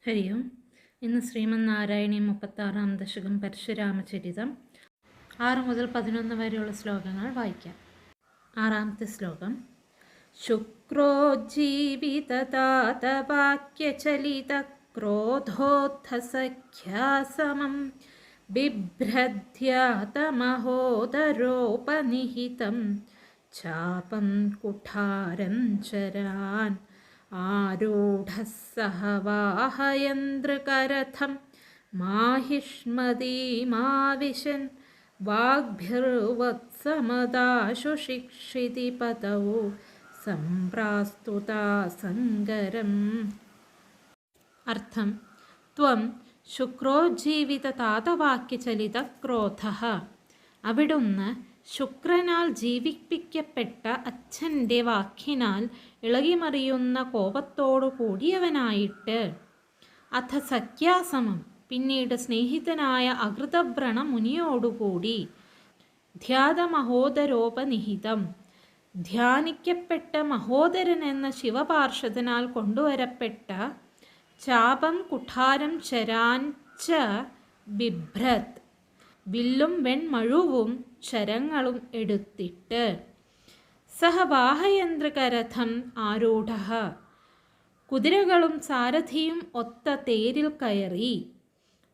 ഹരി ഓം. ഇന്ന് ശ്രീമന്നാരായണീയം 36-ാം ദശകം പരശുരാമചരിതം 6 മുതൽ 11 വരെയുള്ള ശ്ലോകങ്ങൾ വായിക്കാം. 6-ാമത്തെ ശ്ലോകം. ശുക്രോജ്ജീവിതതാതവാക്യചലിത ക്രോധോത്ഥസഖ്യാസമം ബിഭ്രദ്ധ്യാതമഹോദരോപനിഹിതം ചാപം കുഠാരം ചരാൻ ആരൂഢഃ സഹ വാഹയന്ത്രകരഥം മാഹിഷ്മതീമാവിശൻ വാഗ്ഭിർവത്സമദാശു ശിക്ഷിതി പതൗ സംപ്രാസ്തുതാ സങ്കരം. അർത്ഥം: ത്വം ശുക്രോജ്ജീവിത താതവാക്യചലിത ക്രോധഃ. അവിടുന്ന് ശുക്രനാൽ ജീവിപ്പിക്കപ്പെട്ട അച്ഛൻ്റെ വാക്കിനാൽ ഇളകിമറിയുന്ന കോപത്തോടു കൂടിയവനായിട്ട്, അഥ സഖ്യാസമം പിന്നീട് സ്നേഹിതനായ അകൃതവ്രണ മുനിയോടുകൂടി, ധ്യാതമഹോദരോപനിഹിതം ധ്യാനിക്കപ്പെട്ട മഹോദരൻ എന്ന ശിവപാർഷദനാൽ കൊണ്ടുവരപ്പെട്ട, ചാപം കുഠാരം ചരാൻ ച ബിഭ്രത് വില്ലും വെൺമഴുവും ശരങ്ങളും എടുത്തിട്ട്, സഹ വാഹയന്ത്രകരഥം ആരൂഢഃ കുതിരകളും സാരഥിയും ഒത്ത തേരിൽ കയറി,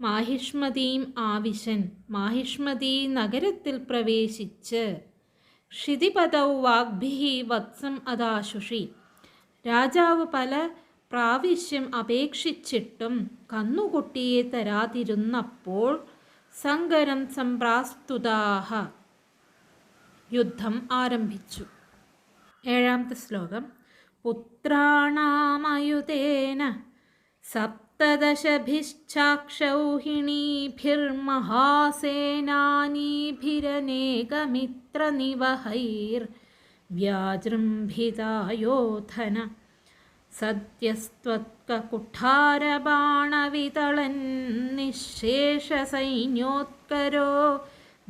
മാഹിഷ്മതീം ആവിശൻ മാഹിഷ്മതി നഗരത്തിൽ പ്രവേശിച്ച്, ക്ഷിതിപതൗ വാഗ്ഭിഃ വത്സം അദാശുഷി രാജാവ് പല പ്രാവശ്യം അപേക്ഷിച്ചിട്ടും കന്നുകുട്ടിയെ തരാതിരുന്നപ്പോൾ, സങ്കരം സംപ്രാസ്തുതാഃ യുദ്ധം ആരംഭിച്ചു. 7-ാമത്തെ ശ്ലോകം. പുത്രാണാമയുതേന സപ്തദശഭിശ്ചാക്ഷൗഹിണീഭിർമഹാസേനാനീഭിരനേകമിത്രനിവഹൈർവ്യാജൃംഭിതായോധന സദ്യസ്ത്വത്കകുഠാരബാണവിതളൻ നിശ്ശേഷസൈന്യോത്കരോ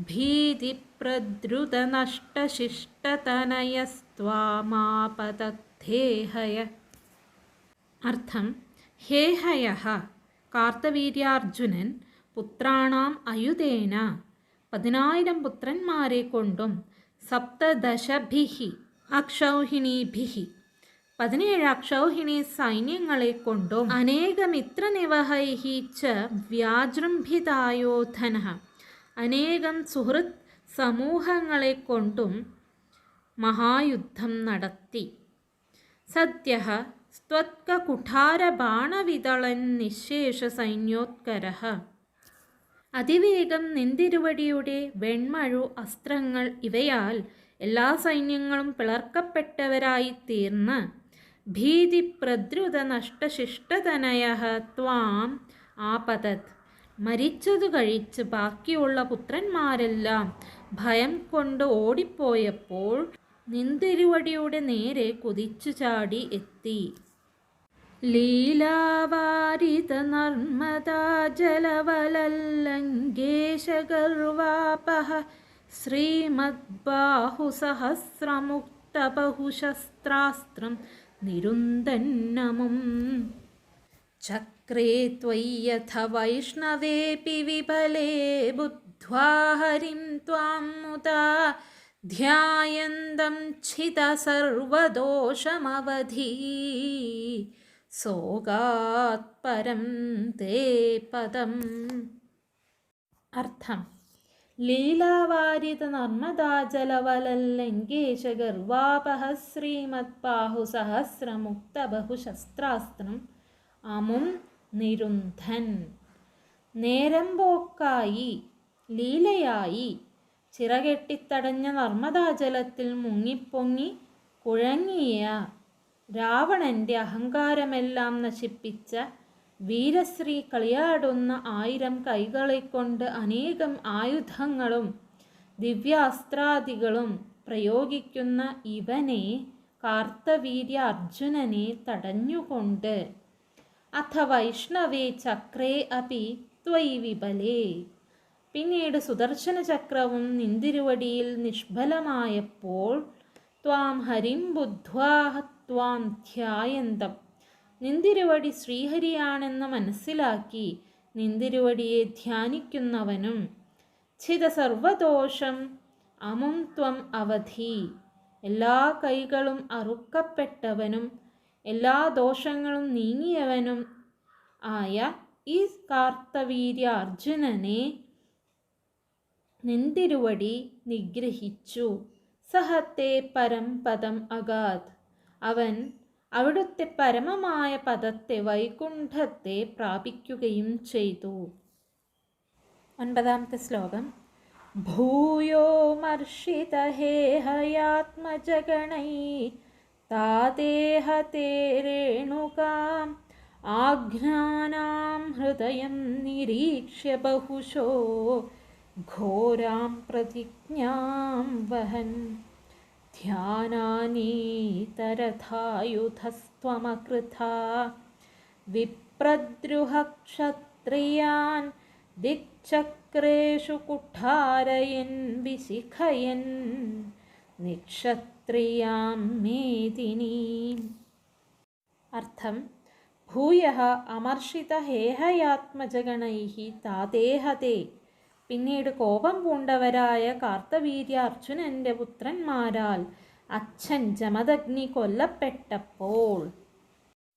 ഭീതിപ്രദ്രുതനഷ്ടശിഷ്ടതനയസ്ത്വാമാപതദ്ധേഹയ. അർത്ഥം: ഹേഹയഃ കാർത്തവീര്യാർജുനൻ പുത്രാണാം അയുധേന 10,000 പുത്രന്മാരെ കൊണ്ടും, സപ്തദശഭിഃ അക്ഷൗഹിണീഭിഃ 17 അക്ഷൗഹിണി സൈന്യങ്ങളെ കൊണ്ടും, അനേകമിത്രനിവഹൈഃ ച വ്യാജൃംഭിതായോധനഃ അനേകം സുഹൃത് സമൂഹങ്ങളെ കൊണ്ടും മഹായുദ്ധം നടത്തി. സദ്യഃ സ്ത്വത്കകുഠാരബാണവിതളൻ നിശ്ശേഷസൈന്യോത്കരഃ അതിവേഗം നിന്തിരുവടിയുടെ വെൺമഴു അസ്ത്രങ്ങൾ ഇവയാൽ എല്ലാ സൈന്യങ്ങളും പിളർക്കപ്പെട്ടവരായി തീർന്ന്, ഭീതിപ്രദ്രുത നഷ്ടശിഷ്ടതനയഃ ത്വാം ആപതത് മരിച്ചതു കഴിച്ച് ബാക്കിയുള്ള പുത്രന്മാരെല്ലാം ഭയം കൊണ്ട് ഓടിപ്പോയപ്പോൾ, നിന്തിരുവടിയുടെ നേരെ കുതിച്ചു ചാടി എത്തി. ലീലാവാരിത നർമ്മദാ ജലവലല്ലംഘേശഗർവാപഃ ശ്രീമദ്ബാഹുസഹസ്രമുക്തബഹുശസ്ത്രാസ്ത്രം നിരുന്ദന്നമും ചക്രേ ത്വയ്യഥ വൈഷ്ണവേപി വിപലേ ബുദ്ധ്വാ ഹരിം ത്വാം മുദാ ധ്യായന്തം ഛിത സർവദോഷമവധി സോഗാത് പരം തേ പദം. അർത്ഥം: ലീലാവാരിത നർമ്മദാജലവലല്ലംഘേശഗർവാപഃ ശ്രീമദ്ബാഹുസഹസ്രമുക്തബഹുശസ്ത്രാസ്ത്രം അമും നിരുന്ധൻ. നേരമ്പോക്കായി ലീലയായി ചിറകെട്ടിത്തടഞ്ഞ നർമ്മദാജലത്തിൽ മുങ്ങിപ്പൊങ്ങി കുഴങ്ങിയ രാവണൻ്റെ അഹങ്കാരമെല്ലാം നശിപ്പിച്ച വീരശ്രീ കളിയാടുന്ന 1000 കൈകളെക്കൊണ്ട് അനേകം ആയുധങ്ങളും ദിവ്യാസ്ത്രാദികളും പ്രയോഗിക്കുന്ന ഇവനെ, കാർത്തവീര്യ അർജുനനെ തടഞ്ഞുകൊണ്ട്, അഥ വൈഷ്ണവേ ചക്രേ അപി ത്വയി വിപലേ പിന്നീട് സുദർശന ചക്രവും നിന്തിരുവടിയിൽ നിഷ്ഫലമായപ്പോൾ, ത്വാം ഹരിം ബുദ്ധ്വാ ത്വാം ധ്യായന്തം നിന്തിരുവടി ശ്രീഹരിയാണെന്ന് മനസ്സിലാക്കി നിന്തിരുവടിയെ ധ്യാനിക്കുന്നവനും ഛിത സർവദോഷം അമും ത്വം അവധി, എല്ലാ കൈകളും അറുക്കപ്പെട്ടവനും എല്ലാ ദോഷങ്ങളും നീങ്ങിയവനും ആയ ഈ കാർത്തവീര്യ അർജുനനെ നിന്തിരുവടി നിഗ്രഹിച്ചു. സഹത്തെ പരംപദം അഗാത്, അവൻ അവിടുത്തെ പരമമായ പദത്തെ വൈകുണ്ഠത്തെ പ്രാപിക്കുകയും ചെയ്തു. 9-ാമത്തെ ശ്ലോകം. ഭൂയോ മർഷിതഹേഹയാത്മജഗണൈ താദേഹതേ രേണുകാം ആഘ്നാനാം ഹൃദയം നിരീക്ഷ്യ ബഹുശോ ഘോരാം പ്രതിജ്ഞാം വഹൻ ധ്യാനാനീതരഥായുധസ്ത്വമകൃഥാ വിപ്രദ്രുഹ ക്ഷത്രിയാൻ ദിക്ചക്രേഷു കുഠാരയൻ വിശിഖയൻ നിക്ഷത്രിയാം മേദിനീം. അർത്ഥം: ഭൂയഃ അമർഷിതഹേഹയാത്മജഗണൈഃ താദേഹതേ, പിന്നീട് കോപം പൂണ്ടവരായ കാർത്തവീര്യ അർജുനന്റെ പുത്രന്മാരാൽ അച്ഛൻ ജമദഗ്നി കൊല്ലപ്പെട്ടപ്പോൾ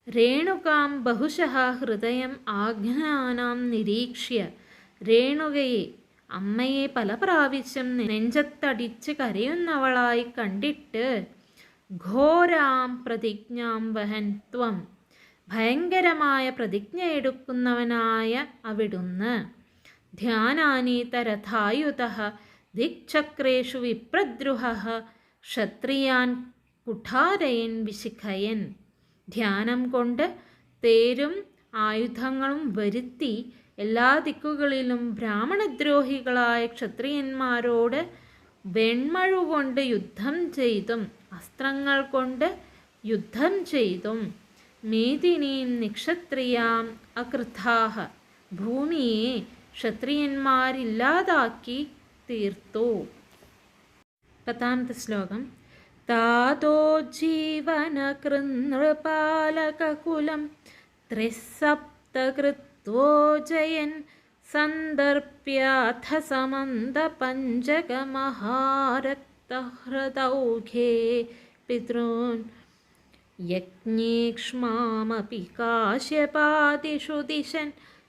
രേണുകാം ബഹുശഃ ഹൃദയം ആഘ്നാനാം നിരീക്ഷ്യ, രേണുകയെ അമ്മയെ പല പ്രാവശ്യം നെഞ്ചത്തടിച്ച് കരയുന്നവളായി കണ്ടിട്ട് ഘോരാം പ്രതിജ്ഞാം വഹൻ ത്വം, ഭയങ്കരമായ പ്രതിജ്ഞ എടുക്കുന്നവനായ അവിടുന്ന് ധ്യാനാനീതരഥായുധഃ ദിക്ചക്രേഷു വിപ്രദ്രുഹഃ ക്ഷത്രിയാൻ കുഠാരയൻ വിശിഖയൻ, ധ്യാനം കൊണ്ട് തേരും ആയുധങ്ങളും വരുത്തി എല്ലാ ദിക്കുകളിലും ബ്രാഹ്മണദ്രോഹികളായ ക്ഷത്രിയന്മാരോട് വെൺമഴുകൊണ്ട് യുദ്ധം ചെയ്തും അസ്ത്രങ്ങൾ കൊണ്ട് യുദ്ധം ചെയ്തും മേദിനീം നിക്ഷത്രിയാം അകൃഥാഹ, ഭൂമിയെ ക്ഷത്രിയന്മാരില്ലാതാക്കി തീർത്തു. 10-ാമത്തെ ശ്ലോകം. താതോ ജീവനകൃനൃപാലകകുലം ത്രിസപ്തകൃത്വോജയൻ സന്ദർപ്യാഥ സമന്തപഞ്ചകമഹാരക്തഹൃദൗഘേ പിതॄൻ യജ്ഞേക്ഷ്മാമപി കാശ്യപാദിഷു ദിശൻ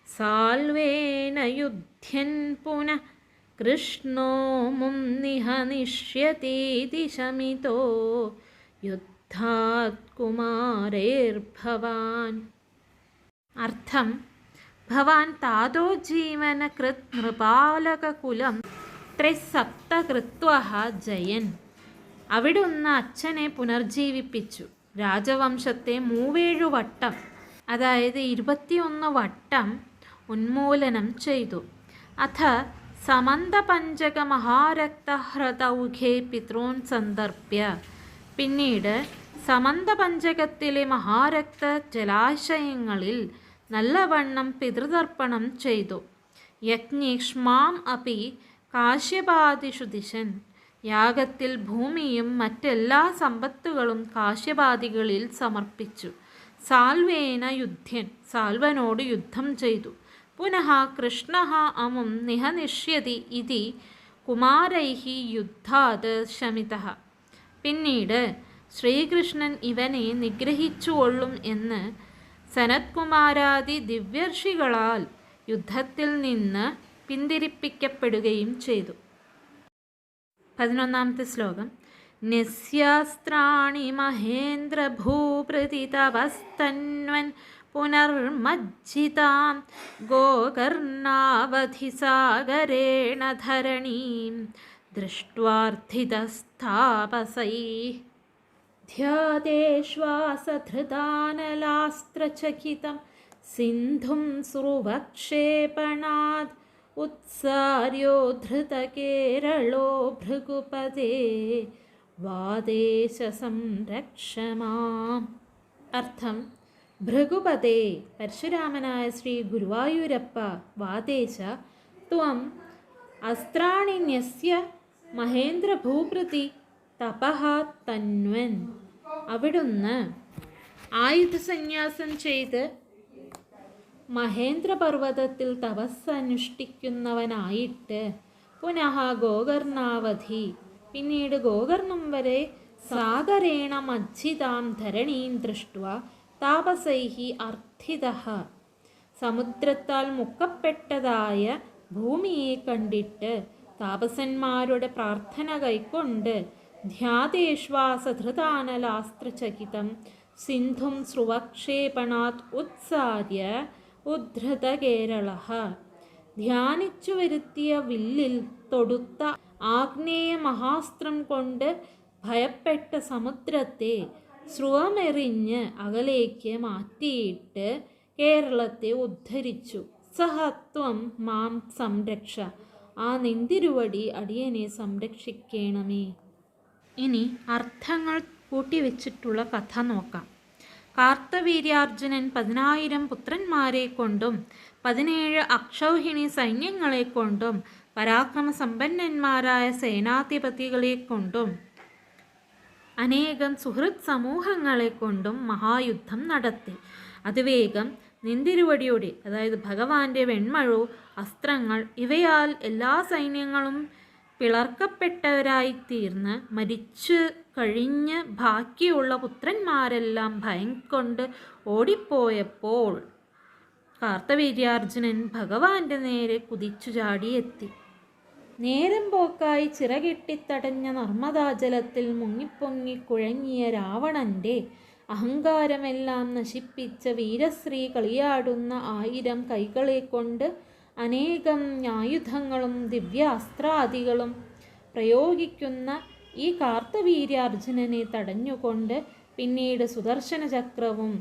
സാൽവേന യുധ്യൻ പുനഃ കൃഷ്ണോ മും നിഹനിഷ്യതേതി ശമിതോ യുദ്ധാത് കുമാരൈർഭവാൻ. അർത്ഥം: ഭവാൻ താതോ ജീവനകൃത് നൃപാലകകുലം ത്രിസപ്തകൃത്വഃ ജയൻ, അവിടുന്ന് അച്ഛനെ പുനർജീവിപ്പിച്ചു, രാജവംശത്തെ 37 വട്ടം, അതായത് 21 വട്ടം ഉന്മൂലനം ചെയ്തു. അഥ സമന്തപഞ്ചക മഹാരക്തഹൃദൗഘേ പിതॄൻ സന്ദർപ്യ, പിന്നീട് സമന്തപഞ്ചകത്തിലെ മഹാരക്ത ജലാശയങ്ങളിൽ നല്ലവണ്ണം പിതൃതർപ്പണം ചെയ്തു. യജ്ഞേക്ഷ്മാം അപി കാശ്യപാദിഷു ദിശൻ, യാഗത്തിൽ ഭൂമിയും മറ്റെല്ലാ സമ്പത്തുകളും കാശ്യപാദികളിൽ സമർപ്പിച്ചു. സാൽവേന യുധ്യൻ, സാൽവനോട് യുദ്ധം ചെയ്തു. പുനഃ കൃഷ്ണഃ അമും നിഹനിഷ്യതി ഇതി കുമാരൈഃ യുദ്ധാത് ശമിതഃ, പിന്നീട് ശ്രീകൃഷ്ണൻ ഇവനെ നിഗ്രഹിച്ചുകൊള്ളും എന്ന് സനത്കുമാരാദി ദിവ്യർഷികളാൽ യുദ്ധത്തിൽ നിന്ന് പിന്തിരിപ്പിക്കപ്പെടുകയും ചെയ്തു. 11-ാമത്തെ ശ്ലോകം. ന്യസ്യാസ്ത്രാണി മഹേന്ദ്രഭൂപ്രതി തപസ്തന്വൻ പുനർമജ്ജിതാം ഗോകർണാവധിസാഗരേണ ധരണീം ദൃഷ്ട്വാർത്ഥിതസ്താപസൈഃ ധ്യാതേശ്വാസധൃതാനലാസ്ത്രചകിതം സിന്ധും സ്രുവക്ഷേപണാത് ഉത്സാര്യോ ധൃതകേരളോ ഭൃഗുപദേ വാദേശ സംരക്ഷമാം. അർത്ഥം: ഭൃഗുപദേ, പരശുരാമനായ ശ്രീ ഗുരുവായൂരപ്പ, വാദേശ ത്വം അസ്ത്രാണി ന്യസ്യ മഹേന്ദ്രഭൂപ്രതി തപഃ തന്വൻ, അവിടുന്ന് ആയുധസന്യാസം ചെയ്ത് മഹേന്ദ്രപർവ്വതത്തിൽ തപസ്സനുഷ്ഠിക്കുന്നവനായിട്ട് പുനഃ ഗോകർണാവധി, പിന്നീട് ഗോകർണം വരെ സാഗരേണ മജ്ജിതാം ധരണീം ദൃഷ്ട്വാ താപസൈഹി അർത്ഥിതഃ, സമുദ്രത്താൽ മുക്കപ്പെട്ടതായ ഭൂമിയെ കണ്ടിട്ട് താപസന്മാരുടെ പ്രാർത്ഥന കൈക്കൊണ്ട് ധ്യാതേശ്വാസധൃതാനലാസ്ത്രചകിതം സിന്ധും സ്രുവക്ഷേപണാത് ഉത്സാര്യ ഉദ്ധൃത കേരളഃ, ധ്യാനിച്ചു വരുത്തിയ വില്ലിൽ തൊടുത്ത ആഗ്നേയ മഹാസ്ത്രം കൊണ്ട് ഭയപ്പെട്ട സമുദ്രത്തെ സ്രുവമെറിഞ്ഞ് അകലേക്ക് മാറ്റിയിട്ട് കേരളത്തെ ഉദ്ധരിച്ചു. സഹത്വം മാം സംരക്ഷ, ആ നിന്തിരുവടി അടിയനെ സംരക്ഷിക്കണമേ. ഇനി അർത്ഥങ്ങൾ കൂട്ടിവെച്ചിട്ടുള്ള കഥ നോക്കാം. കാർത്തവീര്യാർജുനൻ 10,000 പുത്രന്മാരെ കൊണ്ടും 17 അക്ഷൗഹിണി സൈന്യങ്ങളെ കൊണ്ടും പരാക്രമസമ്പന്നന്മാരായ സേനാധിപതികളെ കൊണ്ടും അനേകം സുഹൃത് സമൂഹങ്ങളെ കൊണ്ടും മഹായുദ്ധം നടത്തി. അതിവേഗം നിന്തിരുവടിയുടെ, അതായത് ഭഗവാന്റെ വെൺമഴു, അസ്ത്രങ്ങൾ ഇവയാൽ എല്ലാ സൈന്യങ്ങളും പിളർക്കപ്പെട്ടവരായിത്തീർന്ന് മരിച്ചു കഴിഞ്ഞ് ബാക്കിയുള്ള പുത്രന്മാരെല്ലാം ഭയം കൊണ്ട് ഓടിപ്പോയപ്പോൾ കാർത്തവീര്യാർജുനൻ ഭഗവാന്റെ നേരെ കുതിച്ചു ചാടിയെത്തി. നേരം പോക്കായി ചിറകെട്ടിത്തടഞ്ഞ നർമ്മദാജലത്തിൽ മുങ്ങിപ്പൊങ്ങി കുഴങ്ങിയ രാവണന്റെ അഹങ്കാരമെല്ലാം നശിപ്പിച്ച വീരശ്രീ കളിയാടുന്ന 1000 കൈകളെ കൊണ്ട് അനേകം ആയുധങ്ങളും ദിവ്യാസ്ത്രാദികളും പ്രയോഗിക്കുന്ന ഈ കാർത്തവീര്യാർജുനനെ തടഞ്ഞുകൊണ്ട് പിന്നീട് സുദർശന ചക്രവും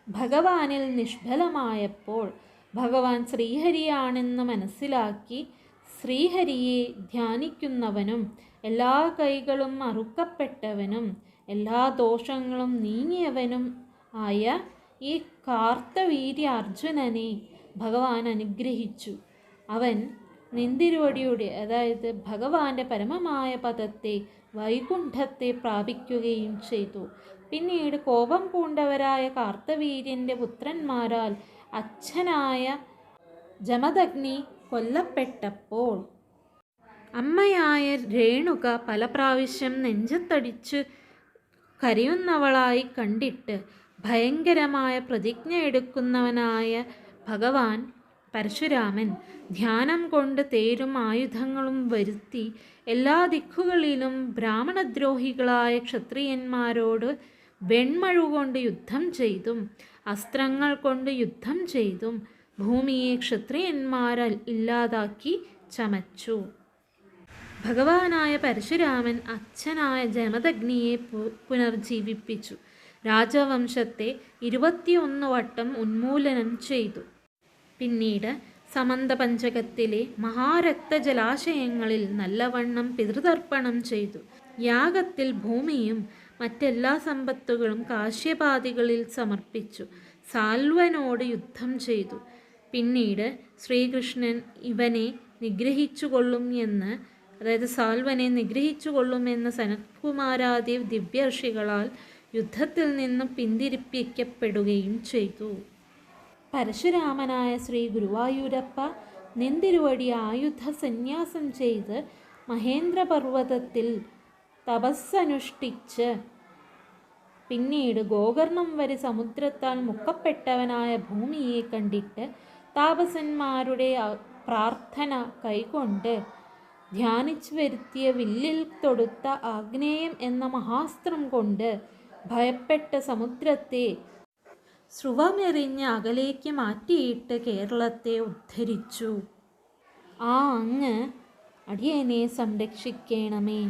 ഭഗവാനിൽ നിഷ്ഫലമായപ്പോൾ ഭഗവാൻ ശ്രീഹരിയാണെന്ന് മനസ്സിലാക്കി ശ്രീഹരിയെ ധ്യാനിക്കുന്നവനും എല്ലാ കൈകളും അറുക്കപ്പെട്ടവനും എല്ലാ ദോഷങ്ങളും നീങ്ങിയവനും ആയ ഈ കാർത്തവീര്യാർജുനനെ ഭഗവാൻ അനുഗ്രഹിച്ചു. അവൻ നിന്തിരുവടിയുടെ, അതായത് ഭഗവാന്റെ പരമമായ പദത്തെ, വൈകുണ്ഠത്തെ പ്രാപിക്കുകയും ചെയ്തു. പിന്നീട് കോപം പൂണ്ടവരായ കാർത്തവീര്യൻ്റെ പുത്രന്മാരാൽ അച്ഛനായ ജമദഗ്നി കൊല്ലപ്പെട്ടപ്പോൾ അമ്മയായ രേണുക പല പ്രാവശ്യം നെഞ്ചത്തടിച്ച് കരയുന്നവളായി കണ്ടിട്ട് ഭയങ്കരമായ പ്രതിജ്ഞ എടുക്കുന്നവനായ ഭഗവാൻ പരശുരാമൻ ധ്യാനം കൊണ്ട് തേരും ആയുധങ്ങളും വരുത്തി എല്ലാ ദിക്കുകളിലും ബ്രാഹ്മണദ്രോഹികളായ ക്ഷത്രിയന്മാരോട് വെൺമഴുകൊണ്ട് യുദ്ധം ചെയ്തും അസ്ത്രങ്ങൾ കൊണ്ട് യുദ്ധം ചെയ്തും ഭൂമിയെ ക്ഷത്രിയന്മാരാൽ ഇല്ലാതാക്കി ചമച്ചു. ഭഗവാനായ പരശുരാമൻ അച്ഛനായ ജമദഗ്നിയെ പുനർജീവിപ്പിച്ചു. രാജവംശത്തെ 21 വട്ടം ഉന്മൂലനം ചെയ്തു. പിന്നീട് സമന്തപഞ്ചകത്തിലെ മഹാരക്തജലാശയങ്ങളിൽ നല്ലവണ്ണം പിതൃതർപ്പണം ചെയ്തു. യാഗത്തിൽ ഭൂമിയും മറ്റെല്ലാ സമ്പത്തുകളും കാശ്യപാദികളിൽ സമർപ്പിച്ചു. സാൽവനോട് യുദ്ധം ചെയ്തു. പിന്നീട് ശ്രീകൃഷ്ണൻ ഇവനെ നിഗ്രഹിച്ചുകൊള്ളും എന്ന്, അതായത് സാൽവനെ നിഗ്രഹിച്ചുകൊള്ളുമെന്ന് സനത്കുമാരാദി ദിവ്യർഷികളാൽ യുദ്ധത്തിൽ നിന്നും പിന്തിരിപ്പിക്കപ്പെടുകയും ചെയ്തു. പരശുരാമനായ ശ്രീ ഗുരുവായൂരപ്പ നിന്തിരുവടി ആയുധ സന്യാസം ചെയ്ത് മഹേന്ദ്രപർവ്വതത്തിൽ തപസ്സനുഷ്ഠിച്ച് പിന്നീട് ഗോകർണം വരെ സമുദ്രത്താൽ മുക്കപ്പെട്ടവനായ ഭൂമിയെ കണ്ടിട്ട് താപസന്മാരുടെ പ്രാർത്ഥന കൈകൊണ്ട് ധ്യാനിച്ചു വരുത്തിയ വില്ലിൽ തൊടുത്ത ആഗ്നേയം എന്ന മഹാസ്ത്രം കൊണ്ട് ഭയപ്പെട്ട സമുദ്രത്തെ സ്രുവമെറിഞ്ഞ് അകലേക്ക് മാറ്റിയിട്ട് കേരളത്തെ ഉദ്ധരിച്ചു. ആ അങ്ങ് അടിയനെ സംരക്ഷിക്കണമേ.